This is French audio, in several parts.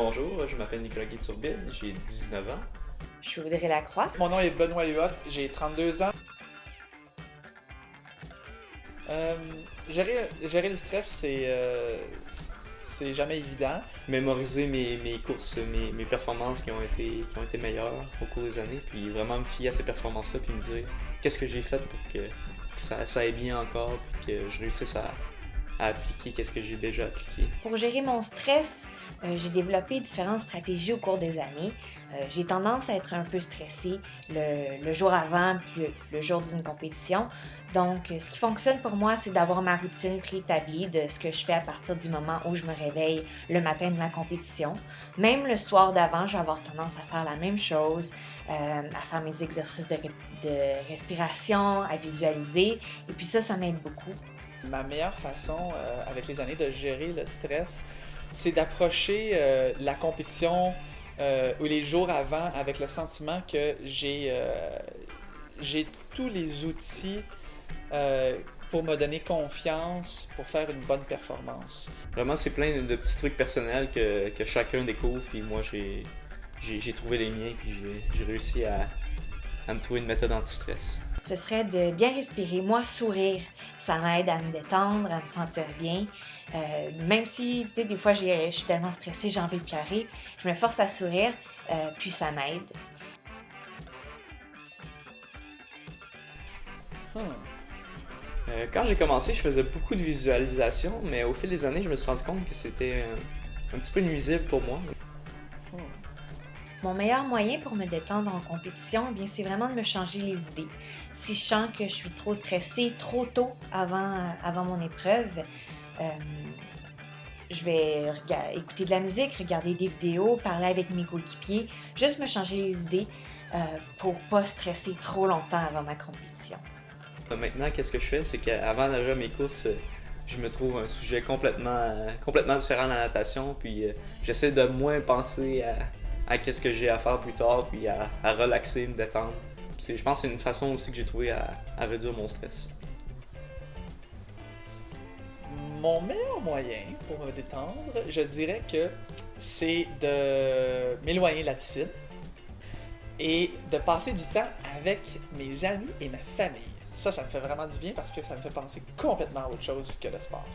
Bonjour, je m'appelle Nicolas Guiturbide, j'ai 19 ans. Je suis Audrey Lacroix. Mon nom est Benoît Huot, j'ai 32 ans. Gérer le stress, c'est jamais évident. Mémoriser mes courses, mes performances qui ont été meilleures au cours des années, puis vraiment me fier à ces performances-là, puis me dire qu'est-ce que j'ai fait pour que ça aille bien encore, puis que je réussisse à appliquer qu'est-ce que j'ai déjà appliqué. Pour gérer mon stress, j'ai développé différentes stratégies au cours des années. J'ai tendance à être un peu stressée le jour avant puis le jour d'une compétition. Donc, ce qui fonctionne pour moi, c'est d'avoir ma routine préétablie de ce que je fais à partir du moment où je me réveille le matin de ma compétition. Même le soir d'avant, je vais avoir tendance à faire la même chose, à faire mes exercices de respiration, à visualiser. Et puis ça m'aide beaucoup. Ma meilleure façon, avec les années, de gérer le stress, c'est d'approcher la compétition ou les jours avant avec le sentiment que j'ai tous les outils pour me donner confiance pour faire une bonne performance. Vraiment, c'est plein de petits trucs personnels que chacun découvre, puis moi j'ai trouvé les miens, puis j'ai réussi à me trouver une méthode anti-stress. Ce serait de bien respirer. Moi, sourire, ça m'aide à me détendre, à me sentir bien. Même si, tu sais, des fois, je suis tellement stressée, j'ai envie de pleurer, je me force à sourire, puis ça m'aide. Quand j'ai commencé, je faisais beaucoup de visualisation, mais au fil des années, je me suis rendu compte que c'était un petit peu nuisible pour moi. Mon meilleur moyen pour me détendre en compétition, eh bien, c'est vraiment de me changer les idées. Si je sens que je suis trop stressée trop tôt avant mon épreuve, je vais écouter de la musique, regarder des vidéos, parler avec mes coéquipiers, juste me changer les idées pour pas stresser trop longtemps avant ma compétition. Maintenant, qu'est-ce que je fais, c'est qu'avant d'arriver à mes courses, je me trouve un sujet complètement différent de la natation, puis j'essaie de moins penser à qu'est-ce que j'ai à faire plus tard, puis à relaxer, me détendre. Je pense que c'est une façon aussi que j'ai trouvé à réduire mon stress. Mon meilleur moyen pour me détendre, je dirais que c'est de m'éloigner de la piscine et de passer du temps avec mes amis et ma famille. Ça me fait vraiment du bien parce que ça me fait penser complètement à autre chose que le sport.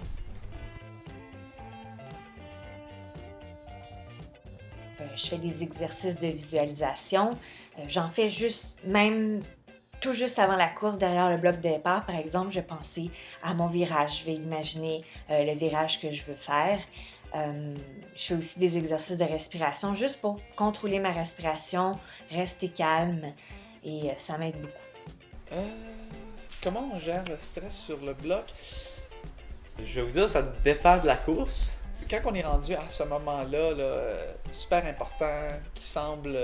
Je fais des exercices de visualisation. J'en fais même tout juste avant la course, derrière le bloc de départ, par exemple, je vais penser à mon virage. Je vais imaginer le virage que je veux faire. Je fais aussi des exercices de respiration juste pour contrôler ma respiration, rester calme et ça m'aide beaucoup. Comment on gère le stress sur le bloc? Je vais vous dire, ça dépend de la course. Quand on est rendu à ce moment-là, super important, qui semble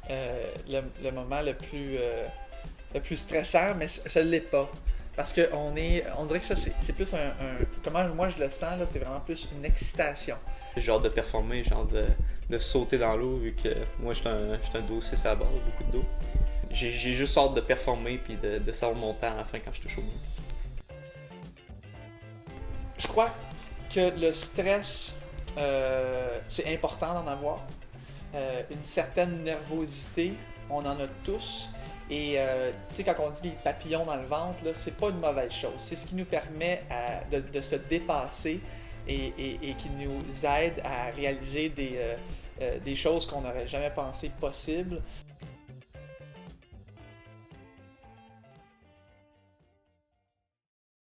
le moment le plus stressant, mais ça ne l'est pas. Parce qu'on dirait que ça, c'est plus comment moi je le sens, là, c'est vraiment plus une excitation. Genre de performer, genre de sauter dans l'eau, vu que moi j'étais un dos 6 à bord, beaucoup de dos. J'ai juste hâte de performer puis de savoir mon temps à la fin quand je touche au mur. Je crois que le stress, c'est important d'en avoir. Une certaine nervosité, on en a tous. Et tu sais, quand on dit les papillons dans le ventre, là, c'est pas une mauvaise chose. C'est ce qui nous permet de se dépasser et qui nous aide à réaliser des choses qu'on n'aurait jamais pensé possibles.